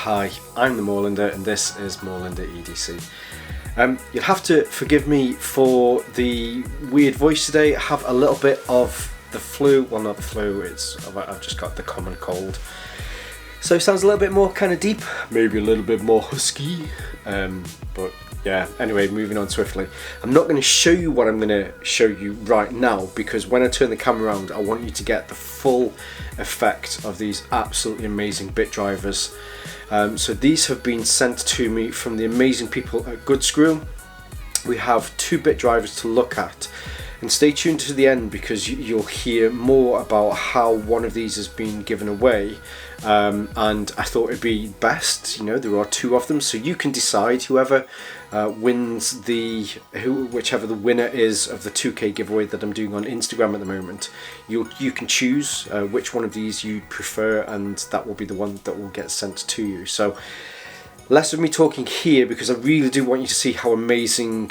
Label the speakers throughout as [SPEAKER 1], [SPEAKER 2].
[SPEAKER 1] Hi, I'm the Moorlander and this is Moorlander EDC. You'll have to forgive me for the weird voice today. I have a little bit of the flu, well not the flu, I've just got the common cold. So it sounds a little bit more kind of deep, maybe a little bit more husky, but yeah, anyway, moving on swiftly. I'm not going to show you what I'm going to show you right now because when I turn the camera around I want you to get the full effect of these absolutely amazing bit drivers. So these have been sent to me from the amazing people at GoodSkrew. We have 2 bit drivers to look at, and stay tuned to the end because you'll hear more about how one of these has been given away, and I thought it'd be best, there are 2 of them, so you can decide whoever wins whichever the winner is of the 2K giveaway that I'm doing on Instagram at the moment. You can choose which one of these you prefer, and that will be the one that will get sent to you. So less of me talking here because I really do want you to see how amazing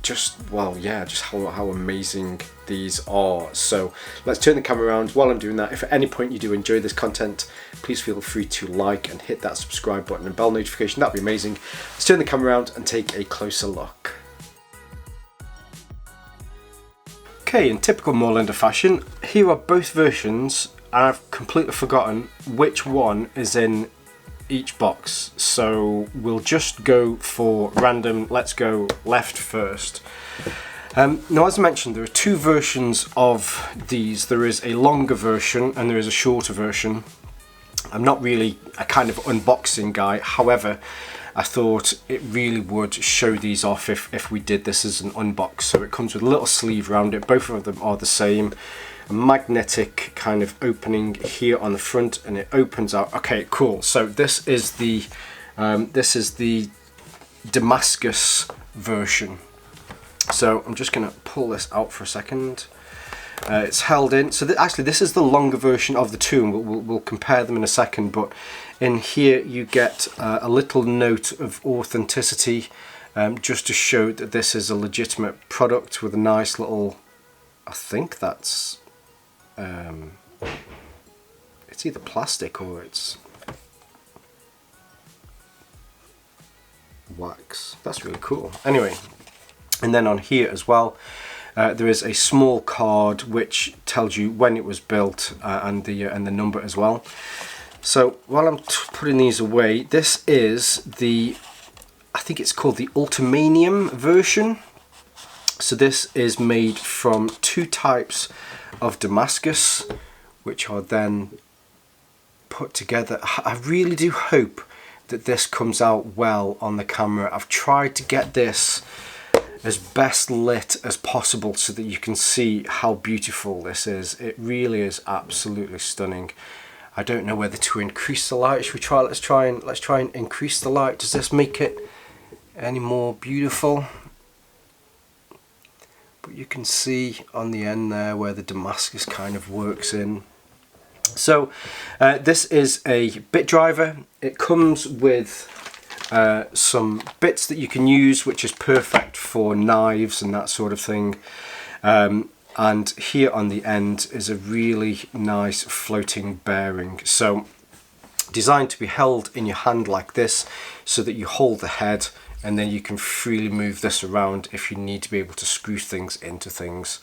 [SPEAKER 1] just how amazing these are. So let's turn the camera around. While I'm doing that, if at any point you do enjoy this content, please feel free to like and hit that subscribe button and bell notification. That'd be amazing. Let's turn the camera around and take a closer look. Okay, in typical Moorlander fashion, here are both versions, and I've completely forgotten which one is in each box, so we'll just go for random. Let's go left first. Now, as I mentioned, there are 2 versions of these. There is a longer version and there is a shorter version. I'm not really a kind of unboxing guy, however I thought it really would show these off if we did this as an unbox. So it comes with a little sleeve around it. Both of them are the same. A magnetic kind of opening here on the front, and it opens out. Okay, cool. So this is the Damascus version. So I'm just going to pull this out for a second. It's held in. So actually, this is the longer version of the 2, and we'll compare them in a second. But in here, you get a little note of authenticity, just to show that this is a legitimate product with a nice little. I think that's. It's either plastic or it's wax. That's really cool. Anyway, and then on here as well, there is a small card which tells you when it was built and the number as well. So while I'm putting these away, this is I think it's called the Ultimanium version. So this is made from 2 types of Damascus, which are then put together. I really do hope that this comes out well on the camera. I've tried to get this as best lit as possible so that you can see how beautiful this is. It really is absolutely stunning. I don't know whether to increase the light. Should we try? Let's try and increase the light. Does this make it any more beautiful? But you can see on the end there where the Damascus kind of works in. So this is a bit driver. It comes with some bits that you can use, which is perfect for knives and that sort of thing. And here on the end is a really nice floating bearing. So designed to be held in your hand like this so that you hold the head, and then you can freely move this around if you need to be able to screw things into things.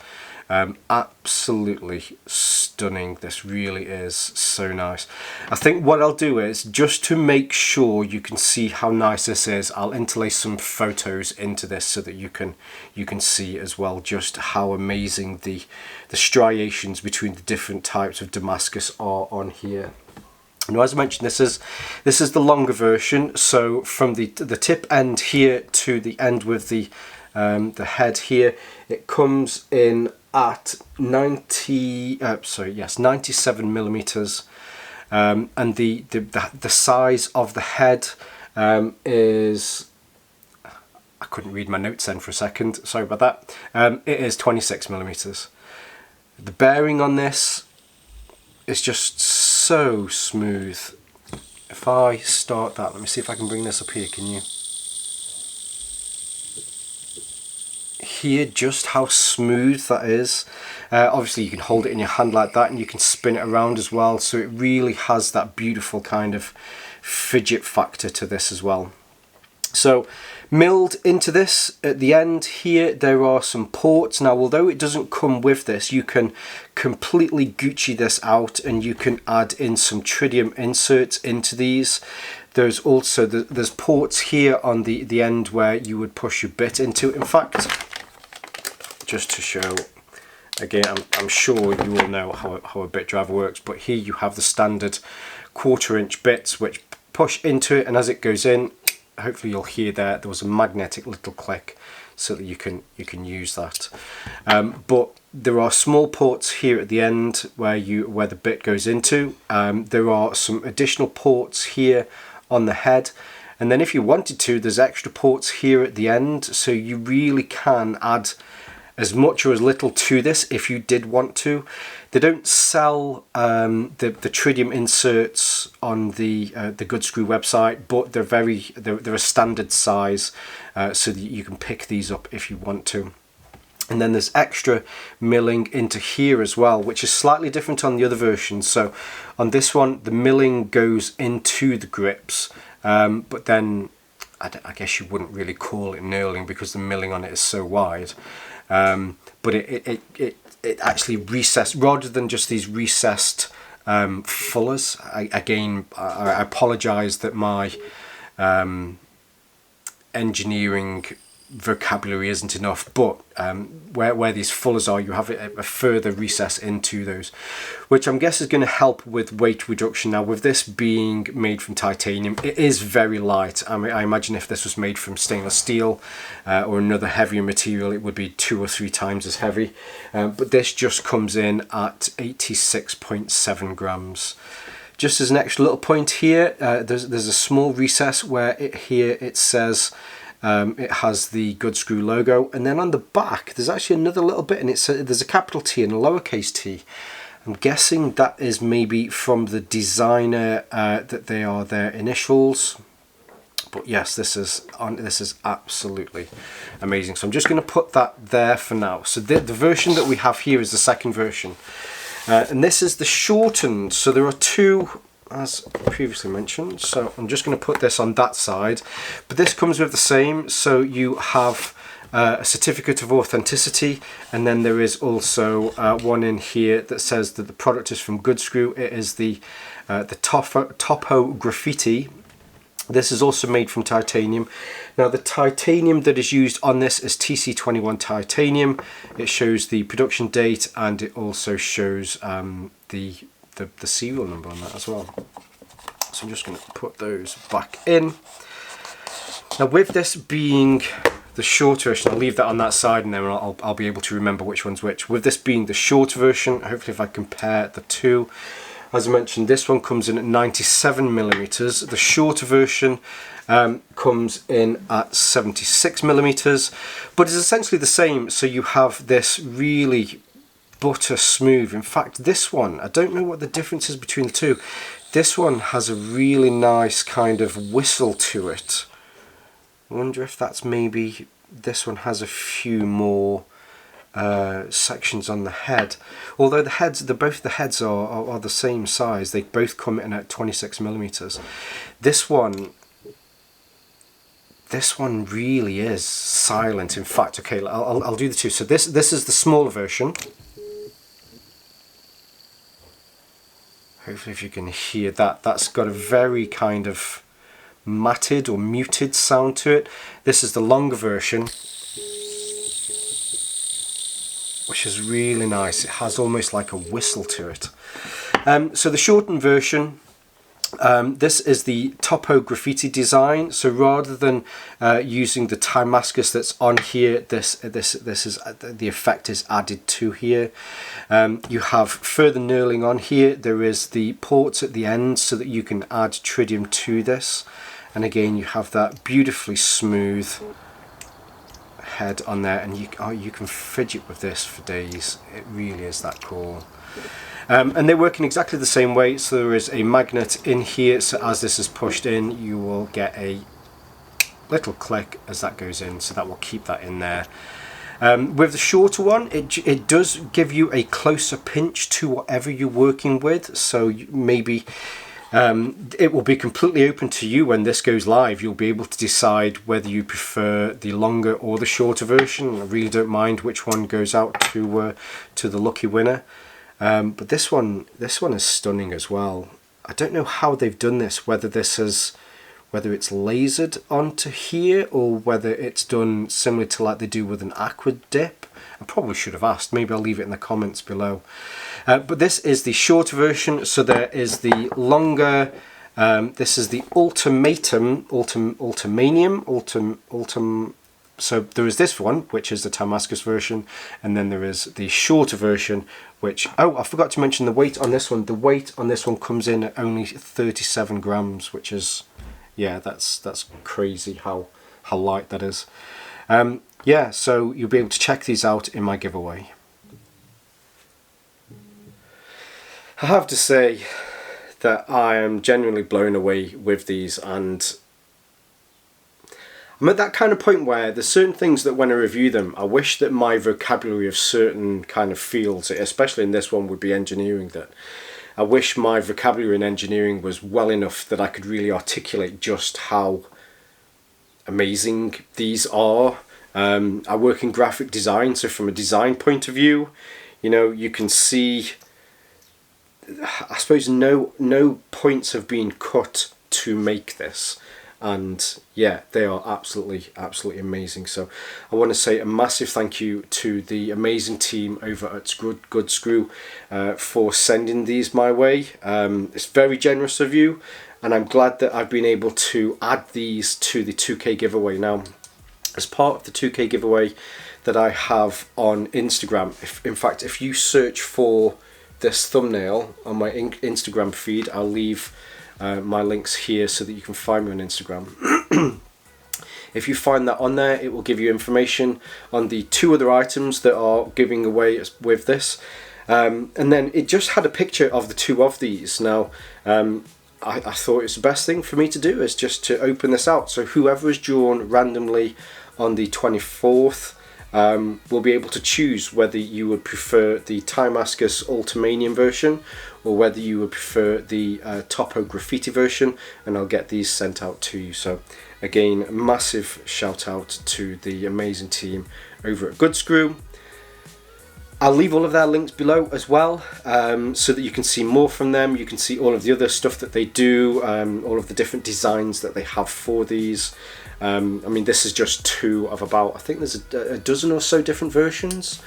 [SPEAKER 1] Absolutely stunning. This really is so nice. I think what I'll do is, just to make sure you can see how nice this is, I'll interlace some photos into this so that you can see as well just how amazing the striations between the different types of Damascus are on here. Now, as I mentioned, this is the longer version. So from the tip end here to the end with the head here, it comes in at 97 millimeters, and the size of the head is. I couldn't read my notes then for a second. Sorry about that. It is 26 millimeters. The bearing on this is just so smooth. If I start that, let me see if I can bring this up here. Can you hear just how smooth that is? Obviously you can hold it in your hand like that, and you can spin it around as well, so it really has that beautiful kind of fidget factor to this as well. So milled into this at the end here, there are some ports. Now, although it doesn't come with this, you can completely Gucci this out and you can add in some tritium inserts into these. There's also there's ports here on the end where you would push your bit into. In fact, just to show again, I'm sure you all know how a bit driver works, but here you have the standard 1/4 inch bits which push into it, and as it goes in, hopefully you'll hear there was a magnetic little click so that you can use that. But there are small ports here at the end where the bit goes into. There are some additional ports here on the head, and then if you wanted to, there's extra ports here at the end, so you really can add as much or as little to this if you did want to. They don't sell the tritium inserts on the GoodSkrew website, but they're a standard size, so that you can pick these up if you want to. And then there's extra milling into here as well, which is slightly different on the other version. So on this one, the milling goes into the grips, but then I guess you wouldn't really call it knurling because the milling on it is so wide. But it actually recessed, rather than just these recessed fullers. I apologise that my engineering vocabulary isn't enough, but where these fullers are, you have a further recess into those, which I'm guessing is going to help with weight reduction. Now, with this being made from titanium, it is very light. I mean, I imagine if this was made from stainless steel or another heavier material, it would be 2 or 3 times as heavy, but this just comes in at 86.7 grams. Just as an extra little point here, there's a small recess where it says it has the GoodSkrew logo, and then on the back there's actually another little bit, and there's a capital T and a lowercase t. I'm guessing that is maybe from the designer, that they are their initials. But yes, this is absolutely amazing. So I'm just going to put that there for now. So the version that we have here is the second version, and this is the shortened. So there are two, as previously mentioned, so I'm just going to put this on that side, but this comes with the same. So you have a certificate of authenticity, and then there is also one in here that says that the product is from GoodSkrew. It is the topo graffiti. This is also made from titanium. Now, the titanium that is used on this is TC21 titanium. It shows the production date, and it also shows the serial number on that as well. So I'm just going to put those back in. Now, with this being the shorter version, I'll leave that on that side, and then I'll be able to remember which one's which. With this being the shorter version, hopefully if I compare the two, as I mentioned, this one comes in at 97 millimeters. The shorter version comes in at 76 millimeters, but it's essentially the same. So you have this really butter smooth. In fact, this one, I don't know what the difference is between the two. This one has a really nice kind of whistle to it. I wonder if that's maybe this one has a few more sections on the head. Although both the heads are the same size, they both come in at 26 millimeters. This one really is silent. In fact, okay, I'll do the two. So this is the smaller version. Hopefully if you can hear that, that's got a very kind of matted or muted sound to it. This is the longer version, which is really nice. It has almost like a whistle to it. So the shortened version, this is the topo graffiti design. So rather than using the Damascus that's on here, this is the effect is added to here. You have further knurling on here. There is the ports at the end so that you can add tritium to this, and again you have that beautifully smooth head on there, and you can fidget with this for days. It really is that cool. And they work in exactly the same way. So there is a magnet in here, so as this is pushed in, you will get a little click as that goes in, so that will keep that in there. With the shorter one, it does give you a closer pinch to whatever you're working with. So maybe It will be completely open to you when this goes live. You'll be able to decide whether you prefer the longer or the shorter version. I really don't mind which one goes out to the lucky winner. But this one is stunning as well. I don't know how they've done this, whether it's lasered onto here or whether it's done similar to like they do with an aqua dip. I probably should have asked. Maybe I'll leave it in the comments below. But this is the shorter version. So there is the longer. This is the Ultimanium. So there is this one, which is the Damascus version, and then there is the shorter version, which, oh, I forgot to mention the weight on this one. The weight on this one comes in at only 37 grams, which is, yeah, that's crazy how light that is. Yeah, so you'll be able to check these out in my giveaway. I have to say that I am genuinely blown away with these, and I'm at that kind of point where there's certain things that when I review them, I wish that my vocabulary of certain kind of fields, especially in this one would be engineering, that I wish my vocabulary in engineering was well enough that I could really articulate just how amazing these are. I work in graphic design, so from a design point of view, you know, you can see, I suppose no points have been cut to make this, and yeah, they are absolutely amazing. So I want to say a massive thank you to the amazing team over at GoodSkrew for sending these my way. It's very generous of you, and I'm glad that I've been able to add these to the 2K giveaway. Now, as part of the 2K giveaway that I have on Instagram, in fact, if you search for this thumbnail on my Instagram feed, I'll leave my links here so that you can find me on Instagram. If you find that on there, it will give you information on the 2 other items that are giving away with this. And then it just had a picture of the 2 of these. Now, I thought it's the best thing for me to do is just to open this out. So whoever is drawn randomly on the 24th will be able to choose whether you would prefer the Damascus Ultimanium version or whether you would prefer the Topo graffiti version, and I'll get these sent out to you. So again, massive shout out to the amazing team over at GoodSkrew. I'll leave all of their links below as well, so that you can see more from them. You can see all of the other stuff that they do, all of the different designs that they have for these. I mean, this is just 2 of about, I think there's a dozen or so different versions.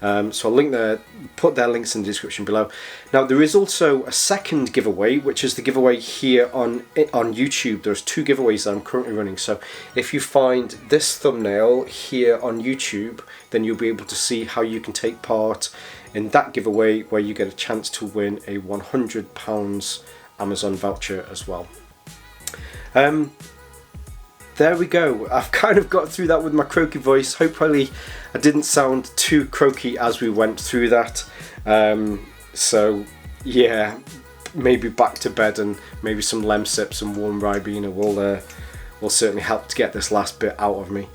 [SPEAKER 1] So I'll put their links in the description below. Now, there is also a second giveaway, which is the giveaway here on YouTube. There's 2 giveaways that I'm currently running. So if you find this thumbnail here on YouTube, then you'll be able to see how you can take part in that giveaway, where you get a chance to win a £100 Amazon voucher as well. There we go. I've kind of got through that with my croaky voice. Hopefully I didn't sound too croaky as we went through that. So yeah, maybe back to bed and maybe some Lemsips and warm Ribena will certainly help to get this last bit out of me.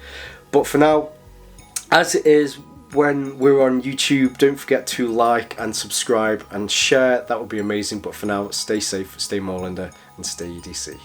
[SPEAKER 1] But for now, as it is when we're on YouTube, don't forget to like and subscribe and share. That would be amazing. But for now, stay safe, stay Moorlander, and stay EDC.